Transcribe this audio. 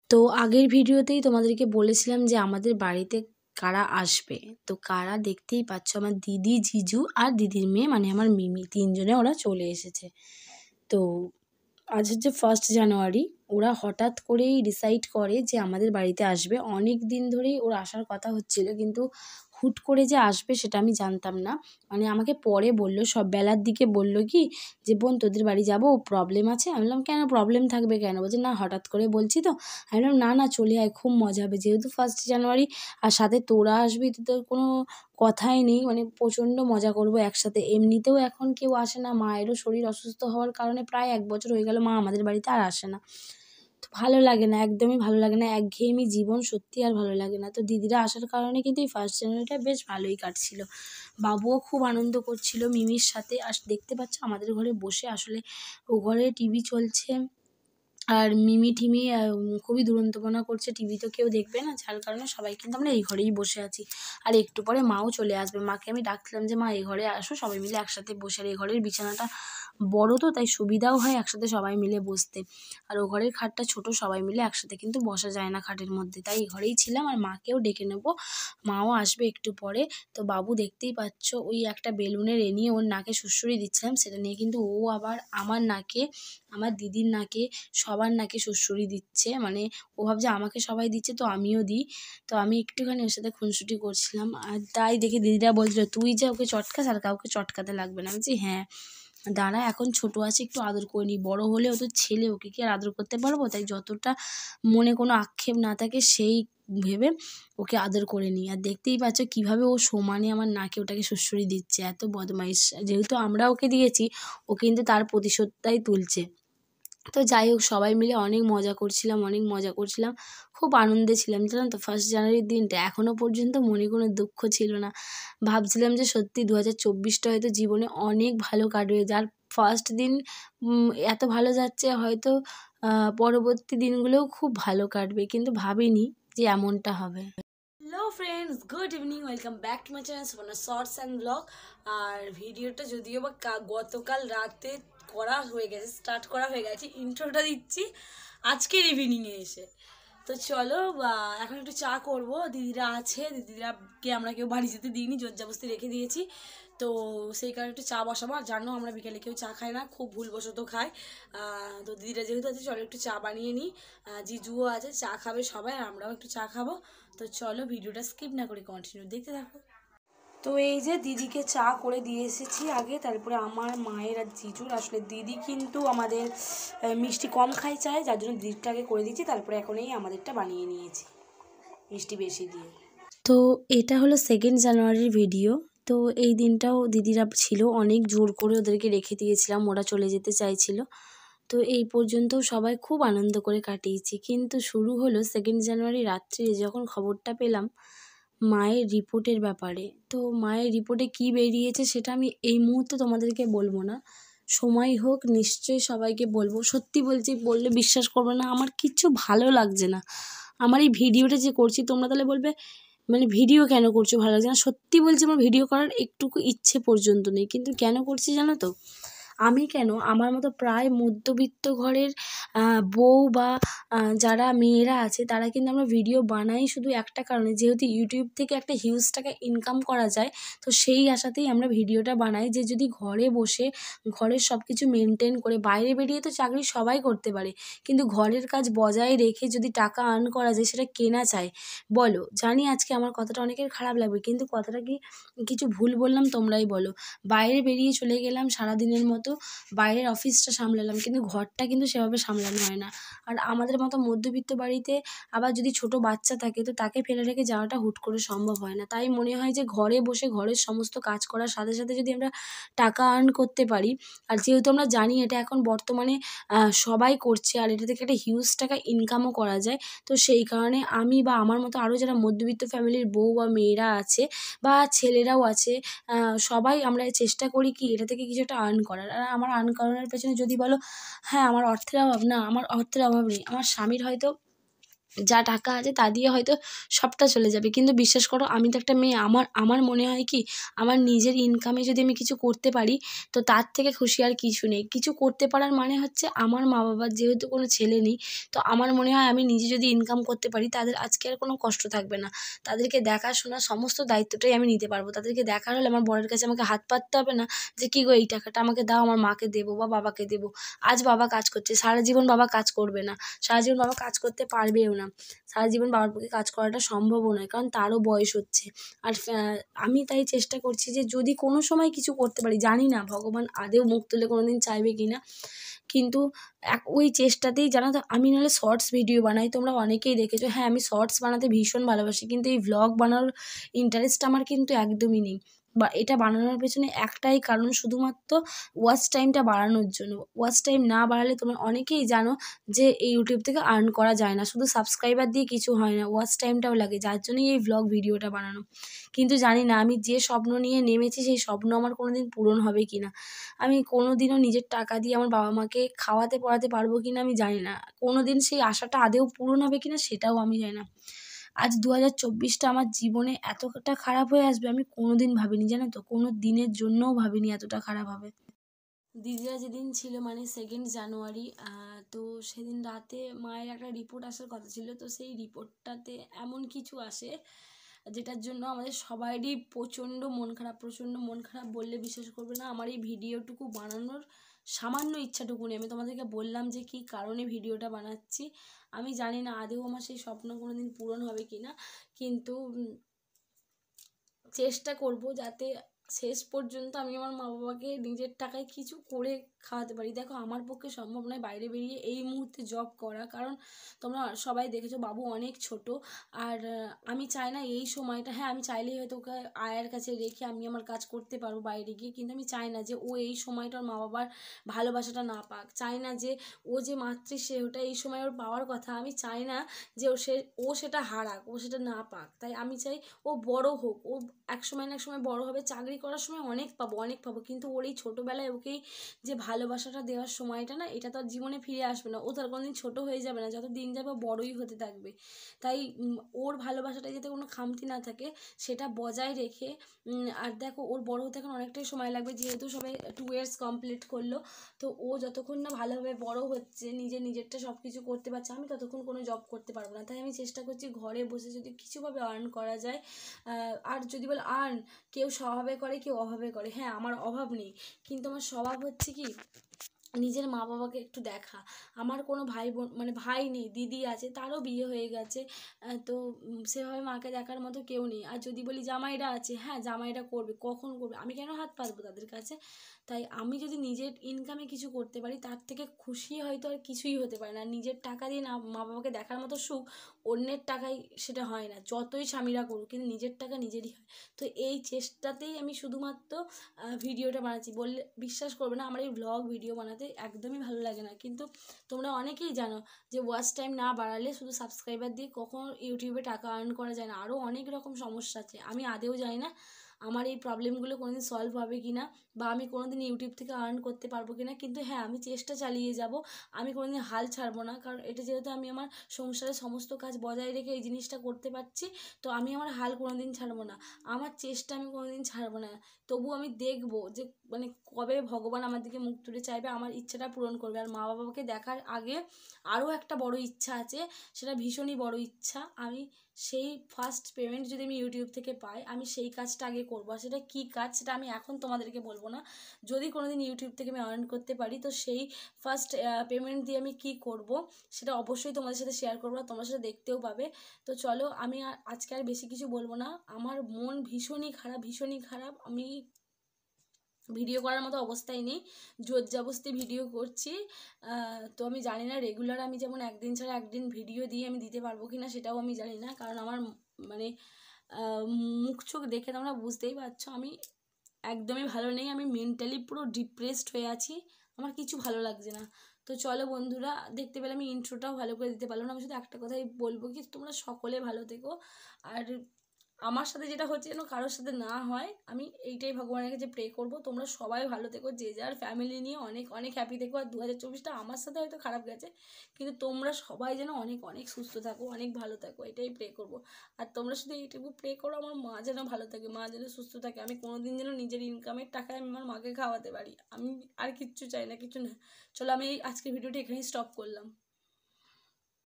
তো আগের ভিডিওতেই তোমাদেরকে বলেছিলাম যে আমাদের বাড়িতে কারা আসবে। তো কারা দেখতেই পাচ্ছ, আমার দিদি, জিজু আর দিদির মেয়ে মানে আমার মিমি, তিনজনে ওরা চলে এসেছে। তো আজ হচ্ছে 1 জানুয়ারি। ওরা হঠাৎ করেই ডিসাইড করে যে আমাদের বাড়িতে আসবে। অনেক দিন ধরেই ওর আসার কথা হচ্ছিল, কিন্তু হুট করে যে আসবে সেটা আমি জানতাম না। মানে আমাকে পরে বললো, সব বেলার দিকে বললো কি যে বোন তোদের বাড়ি যাবো, প্রবলেম আছে। আমি বললাম কেন, প্রবলেম থাকবে কেন? বলছে না হঠাৎ করে বলছি তো। আমি বললাম না না চলে আয়, খুব মজা হবে, যেহেতু 1 জানুয়ারি আর সাথে তোরা আসবি, তো তোর কোনো কথাই নেই, মানে প্রচণ্ড মজা করবো একসাথে। এমনিতেও এখন কেউ আসে না, মায়েরও শরীর অসুস্থ হওয়ার কারণে প্রায় 1 বছর হয়ে গেল মা আমাদের বাড়িতে আর আসে না। তো ভালো লাগে না, একদমই ভালো লাগে না, একঘেয়েমি জীবন, সত্যি আর ভালো লাগে না। তো দিদিরা আসার কারণে কিন্তু এই 1 জানুয়ারিটা বেশ ভালোই কাটছিল। বাবুও খুব আনন্দ করছিল মিমির সাথে। আর দেখতে পাচ্ছ আমাদের ঘরে বসে, আসলে ও ঘরে টিভি চলছে আর মিমি ঠিমি খুবই দুরন্তপনা করছে, টিভি তো কেউ দেখবে না, যার কারণে সবাই কিন্তু আমরা এই ঘরেই বসে আছি। আর একটু পরে মাও চলে আসবে। মাকে আমি ডাকছিলাম যে মা এই ঘরে আসো, সবাই মিলে একসাথে বসে। আর এই ঘরের বিছানাটা বড়, তো তাই সুবিধাও হয় একসাথে সবাই মিলে বসতে। আর ও ঘরের খাটটা ছোট, সবাই মিলে একসাথে কিন্তু বসা যায় না খাটের মধ্যে, তাই এই ঘরেই ছিলাম। আর মাকেও ডেকে নেবো, মাও আসবে একটু পরে। তো বাবু দেখতেই পাচ্ছ ওই একটা বেলুনের নিয়ে ওর নাকে সুড়সুড়ি দিচ্ছিলাম, সেটা নিয়ে কিন্তু ও আবার আমার নাকে, আমার দিদির নাকে, সবার নাকে সুড়সুড়ি দিচ্ছে। মানে ও ভাবছে আমাকে সবাই দিচ্ছে তো আমিও দিই। তো আমি একটুখানি ওর সাথে খুনসুটি করছিলাম, আর তাই দেখে দিদিরা বলছিল তুই যে ওকে চটকাস আর কাউকে চটকাতে লাগবে না। আমি বলছি হ্যাঁ দাঁড়া, এখন ছোট আছে, একটু আদর করে নিই, বড় হলে ও তো ছেলে, ওকে কি আর আদর করতে পারবো? তাই যতটা মনে কোনো আক্ষেপ না থাকে সেই ভেবে ওকে আদর করে নিই। আর দেখতেই পাচ্ছ কীভাবে ও সমানে আমার নাকে ওটাকে সুড়সুড়ি দিচ্ছে, এত বদমাইশ। যেহেতু আমরা ওকে দিয়েছি, ও কিন্তু তার প্রতিশোধটাই তুলছে। তো যাই হোক, সবাই মিলে অনেক মজা করছিলাম, খুব আনন্দে ছিলাম। জানো তো 1 জানুয়ারির দিনটা এখনও পর্যন্ত মনে কোনো দুঃখ ছিল না। ভাবছিলাম যে সত্যি 2024টা হয়তো জীবনে অনেক ভালো কাটবে, যার ফার্স্ট দিন এত ভালো যাচ্ছে, হয়তো পরবর্তী দিনগুলোও খুব ভালো কাটবে, কিন্তু ভাবিনি যে এমনটা হবে। Hello friends, good evening, welcome back to my channel Subarna shorts and vlog. আর ভিডিওটা যদিও বা গতকাল রাতে করা হয়ে গেছে, স্টার্ট করা হয়ে গেছে, ইন্ট্রোটা দিচ্ছি আজকের ইভিনিংয়ে এসে। তো চলো এখন একটু চা করব, দিদিরা আছে, দিদিরাকে আমরা কেউ বাড়ি যেতে দিইনি, জোরজাবস্তি রেখে দিয়েছি। তো সেই কারণে একটু চা বসাবো। আর জানো আমরা বিকেলে কেউ চা খায় না, খুব ভুলবশত খায়। তো দিদিরা যেহেতু আছে, চলো একটু চা বানিয়ে নিই। জিজুও আছে, চা খাবে সবাই, আর আমরাও একটু চা খাবো। তো চলো ভিডিওটা স্কিপ না করে কন্টিনিউ দেখতে থাকো। তো এই যে দিদিকে চা করে দিয়ে এসেছি আগে, তারপরে আমার মায়ের আর জিজুর। আসলে দিদি কিন্তু আমাদের মিষ্টি কম খাই চায়, যার জন্য দিদিরটা আগে করে দিয়েছি, তারপরে এখন এই আমাদেরটা বানিয়ে নিয়েছি মিষ্টি বেশি দিয়ে। তো এটা হলো 2 জানুয়ারির ভিডিও। তো এই দিনটাও দিদিরা ছিল, অনেক জোর করে ওদেরকে রেখে দিয়েছিলাম, ওরা চলে যেতে চাইছিল। তো এই পর্যন্ত সবাই খুব আনন্দ করে কাটিয়েছি। কিন্তু শুরু হলো 2 জানুয়ারি রাত্রে যখন খবরটা পেলাম মায়ের রিপোর্টের ব্যাপারে। তো মায়ের রিপোর্টে কি বেরিয়েছে সেটা আমি এই মুহূর্তে তোমাদেরকে বলবো না, সময় হোক নিশ্চয়ই সবাইকে বলবো। সত্যি বলছি, বললে বিশ্বাস করবে না, আমার কিচ্ছু ভালো লাগছে না। আমার এই ভিডিওটা যে করছি, তোমরা তাহলে বলবে মানে ভিডিও কেন করছো, ভালো লাগছে না। সত্যি বলছি, আমার ভিডিও করার একটুকু ইচ্ছে পর্যন্ত নেই, কিন্তু কেন করছি জানো তো? আমি কেন, আমার মতো প্রায় মধ্যবিত্ত ঘরের বউ বা যারা মেয়েরা আছে, তারা কিন্তু আমরা ভিডিও বানাই শুধু একটা কারণে, যেহেতু ইউটিউব থেকে একটা হিউজ টাকা ইনকাম করা যায়। তো সেই আশাতেই আমরা ভিডিওটা বানাই, যে যদি ঘরে বসে ঘরের সব কিছু মেনটেন করে, বাইরে বেরিয়ে তো চাকরি সবাই করতে পারে, কিন্তু ঘরের কাজ বজায় রেখে যদি টাকা আর্ন করা যায়, সেটা কেনা চায়। বলো, জানি আজকে আমার কথাটা অনেকের খারাপ লাগবে, কিন্তু কথাটা কি কিছু ভুল বললাম তোমরাই বলো। বাইরে বেরিয়ে চলে গেলাম সারাদিনের মতো, বাইরের অফিসটা সামলালাম, কিন্তু ঘরটা কিন্তু সেভাবে সামলানো হয় না। আর আমাদের মতো মধ্যবিত্ত বাড়িতে আবার যদি ছোট বাচ্চা থাকে, তো তাকে ফেলে রেখে যাওয়াটা হুট করে সম্ভব হয় না। তাই মনে হয় যে ঘরে বসে ঘরের সমস্ত কাজ করার সাথে সাথে যদি আমরা টাকা আর্ন করতে পারি, আর যেহেতু আমরা জানি এটা এখন বর্তমানে সবাই করছে, আর এটা থেকে একটা হিউজ টাকা ইনকামও করা যায়, তো সেই কারণে আমি বা আমার মতো আরও যারা মধ্যবিত্ত ফ্যামিলির বউ বা মেয়েরা আছে বা ছেলেরাও আছে, সবাই আমরা চেষ্টা করি কি এটা থেকে কিছু একটা আর্ন করার। আর আমার আর্ন করানোর পেছনে যদি বলো, হ্যাঁ আমার অর্থের অভাব, না আমার অর্থের অভাব নেই। আমার স্বামীর হয়তো যা টাকা আছে তা দিয়ে হয়তো সবটা চলে যাবে, কিন্তু বিশ্বাস করো আমি তো একটা মেয়ে, আমার মনে হয় কি আমার নিজের ইনকামে যদি আমি কিছু করতে পারি তো তার থেকে খুশি আর কিছু নেই। কিছু করতে পারার মানে হচ্ছে আমার মা বাবার যেহেতু কোনো ছেলে নেই, তো আমার মনে হয় আমি নিজে যদি ইনকাম করতে পারি তাদের আজকে আর কোনো কষ্ট থাকবে না, তাদেরকে দেখাশোনার সমস্ত দায়িত্বটাই আমি নিতে পারবো। তাদেরকে দেখার হলে আমার বরের কাছে আমাকে হাত পাততে হবে না যে কী গো এই টাকাটা আমাকে দাও, আমার মাকে দেবো বা বাবাকে দেবো। আজ বাবা কাজ করছে, সারা জীবন বাবা কাজ করবে না, সারা জীবন বাবা কাজ করতে পারবেও না, সারা জীবন বাবার পক্ষে কাজ করাটা সম্ভবও নয়, কারণ তারও বয়স হচ্ছে। আর আমি তাই চেষ্টা করছি যে যদি কোনো সময় কিছু করতে পারি, জানি না ভগবান আদেও মুখ তুলে কোনো দিন চাইবে কি না, কিন্তু ওই চেষ্টাতেই জানো তো আমি নাহলে শর্টস ভিডিও বানাই, তোমরা অনেকেই দেখেছো। হ্যাঁ আমি শর্টস বানাতে ভীষণ ভালোবাসি, কিন্তু এই ভ্লগ বানানোর ইন্টারেস্ট আমার কিন্তু একদমই নেই। বা এটা বানানোর পেছনে একটাই কারণ, শুধুমাত্র ওয়াচ টাইমটা বাড়ানোর জন্য। ওয়াচ টাইম না বাড়ালে তোমরা অনেকেই জানো যে এই ইউটিউব থেকে আর্ন করা যায় না, শুধু সাবস্ক্রাইবার দিয়ে কিছু হয় না, ওয়াচ টাইমটাও লাগে, যার জন্যই এই ভ্লগ ভিডিওটা বানানো। কিন্তু জানি না আমি যে স্বপ্ন নিয়ে নেমেছি সেই স্বপ্ন আমার কোনো দিন পূরণ হবে কি না। আমি কোনো দিনও নিজের টাকা দিয়ে আমার বাবা মাকে খাওয়াতে পড়াতে পারবো কি না আমি জানি না, কোনো দিন সেই আশাটা আদেও পূরণ হবে কি না সেটাও আমি জানি না। আজ 2024টা আমার জীবনে এতটা খারাপ হয়ে আসবে আমি কোনো দিন ভাবিনি, জানো তো, কোনো দিনের জন্যও ভাবিনি এতটা খারাপ হবে। দিদিরা যেদিন ছিল মানে 2nd জানুয়ারি, তো সেদিন রাতে মায়ের একটা রিপোর্ট আসার কথা ছিল, তো সেই রিপোর্টটাতে এমন কিছু আসে যেটার জন্য আমাদের সবারই প্রচণ্ড মন খারাপ বললে বিশ্বাস করবে না। আমার এই ভিডিওটুকু বানানোর সামান্য ইচ্ছাটুকু নেই, আমি তোমাদেরকে বললাম যে কী কারণে ভিডিওটা বানাচ্ছি। আমি জানি না আদেও আমার সেই স্বপ্ন কোনো দিন পূরণ হবে কি না, কিন্তু চেষ্টা করব যাতে শেষ পর্যন্ত আমি আমার মা বাবাকে নিজের টাকায় কিছু করে খাওয়াতে পারি। দেখো আমার পক্ষে সম্ভব নয় বাইরে বেরিয়ে এই মুহূর্তে জব করা, কারণ তোমরা সবাই দেখেছো বাবু অনেক ছোট। আর আমি চাই না এই সময়টা, হ্যাঁ আমি চাইলেই হয়তো ওকে আয়ার কাছে রেখে আমি আমার কাজ করতে পারবো বাইরে গিয়ে, কিন্তু আমি চাই না যে ও এই সময়টা ওর মা বাবার ভালোবাসাটা না পাক, চাই না যে ও যে মাতৃস্নেহটা এই সময় ওর পাওয়ার কথা, আমি চাই না যে ও সেটা হারাক, ও সেটা না পাক। তাই আমি চাই ও বড় হোক, ও এক সময় না এক সময় বড় হবে, চাকরি করার সময় অনেক পাবো, কিন্তু ওর এই ছোটোবেলায় ওকেই যে ভালোবাসাটা দেওয়ার সময়টা না, এটা তো আর জীবনে ফিরে আসবে না, ও তো আর কোনোদিন ছোটো হয়ে যাবে না, যত দিন যাবে বড়ই হতে থাকবে। তাই ওর ভালোবাসাটা যাতে কোনো খামতি না থাকে সেটা বজায় রেখে, আর দেখো ওর বড় হতে এখন অনেকটাই সময় লাগবে, যেহেতু সবাই 2 ইয়ার্স কমপ্লিট করলো, তো ও যতক্ষণ না ভালোভাবে বড় হচ্ছে নিজেরটা সব কিছু করতে পারছে, আমি ততক্ষণ কোনো জব করতে পারবো না। তাই আমি চেষ্টা করছি ঘরে বসে যদি কিছুভাবে আর্ন করা যায়। আর যদি বলে আর্ন কেউ স্বভাবে করে কেউ অভাবে করে, হ্যাঁ আমার অভাব নেই, কিন্তু আমার স্বভাব হচ্ছে কি নিজের মা বাবাকে একটু দেখা। আমার কোনো ভাই বোন মানে ভাই নেই, দিদি আছে তারও বিয়ে হয়ে গেছে, তো সেভাবে মাকে দেখার মতো কেউ নেই। আর যদি বলি জামাইরা আছে, হ্যাঁ জামাইরা করবে, কখন করবে, আমি কেন হাত পাতবো তাদের কাছে। তাই আমি যদি নিজের ইনকামে কিছু করতে পারি তার থেকে খুশি হয়তো আর কিছুই হতে পারে না। নিজের টাকা দিয়ে না মা বাবাকে দেখার মতো সুখ অন্যের টাকায় সেটা হয় না, যতই স্বামীরা করুক, কিন্তু নিজের টাকা নিজেরই হয়। তো এই চেষ্টাতেই আমি শুধুমাত্র ভিডিওটা বানাচ্ছি। বললে বিশ্বাস করবে না আমার এই ভ্লগ ভিডিও বানাতে একদমই ভালো লাগে না, কিন্তু তোমরা অনেকেই জানো যে ওয়াচ টাইম না বাড়ালে শুধু সাবস্ক্রাইবার দিয়ে কখনো ইউটিউবে টাকা আর্ন করা যায় না, আরও অনেক রকম সমস্যা আছে। আমি আদেও জানি না আমার এই প্রবলেমগুলো কোনোদিন সলভ হবে কি না, বা আমি কোনোদিন ইউটিউব থেকে আর্ন করতে পারবো কি না, কিন্তু হ্যাঁ আমি চেষ্টা চালিয়ে যাব, আমি কোনোদিন হাল ছাড়বো না, কারণ এটা যেহেতু আমি আমার সংসারের সমস্ত কাজ বজায় রেখে এই জিনিসটা করতে পারছি, তো আমি আমার হাল কোনোদিন ছাড়বো না, আমার চেষ্টা আমি কোনোদিন ছাড়বো না। তবু আমি দেখবো যে মানে কবে ভগবান আমার দিকে মুখ তুলে চাইবে, আমার ইচ্ছাটা পূরণ করবে। আর মা বাবাকে দেখার আগে আরও একটা বড় ইচ্ছা আছে, সেটা ভীষণই বড় ইচ্ছা। আমি সেই ফার্স্ট পেমেন্ট যদি আমি ইউটিউব থেকে পাই আমি সেই কাজটা আগে করবো, আর সেটা কী কাজ সেটা আমি এখন তোমাদেরকে বলবো না। যদি কোনোদিন ইউটিউব থেকে আমি আর্ন করতে পারি তো সেই ফার্স্ট পেমেন্ট দিয়ে আমি কী করব সেটা অবশ্যই তোমাদের সাথে শেয়ার করবো, আর তোমার সাথে দেখতেও পাবে। তো চলো আমি আজকে আর বেশি কিছু বলবো না, আমার মন ভীষণই খারাপ, আমি ভিডিও করার মতো অবস্থায় নেই, জোর জবরদস্তি ভিডিও করছি। তো আমি জানি না রেগুলার আমি যেমন একদিন ছাড়া একদিন ভিডিও দিয়ে আমি দিতে পারবো কি না সেটাও আমি জানি না, কারণ আমার মানে মুখ চোখ দেখে তোমরা বুঝতেই পারছো আমি একদমই ভালো নেই, আমি মেন্টালি পুরো ডিপ্রেসড হয়ে আছি, আমার কিছু ভালো লাগছে না। তো চলো বন্ধুরা, দেখতে পেলে আমি ইন্ট্রোটাও ভালো করে দিতে পারলাম না, আমি শুধু একটা কথাই বলবো কি তোমরা সকলে ভালো থেকো। আর আমার সাথে যেটা হচ্ছে যেন কারোর সাথে না হয়, আমি এইটাই ভগবানের কাছে প্রে করব। তোমরা সবাই ভালো থেকো, যে যার ফ্যামিলি নিয়ে অনেক অনেক হ্যাপি থেকো। আর 2024টা আমার সাথে হয়তো খারাপ গেছে, কিন্তু তোমরা সবাই যেন অনেক অনেক সুস্থ থাকো, অনেক ভালো থাকো, এটাই প্রে করব। আর তোমরা শুধু এইটুকু প্রে করো আমার মা যেন ভালো থাকে, মা যেন সুস্থ থাকে, আমি কোনোদিন যেন নিজের ইনকামের টাকায় আমি আমার মাকে খাওয়াতে পারি। আমি আর কিচ্ছু চাই না, কিছু না। চলো আমি আজকের ভিডিওটা এখানেই স্টপ করলাম।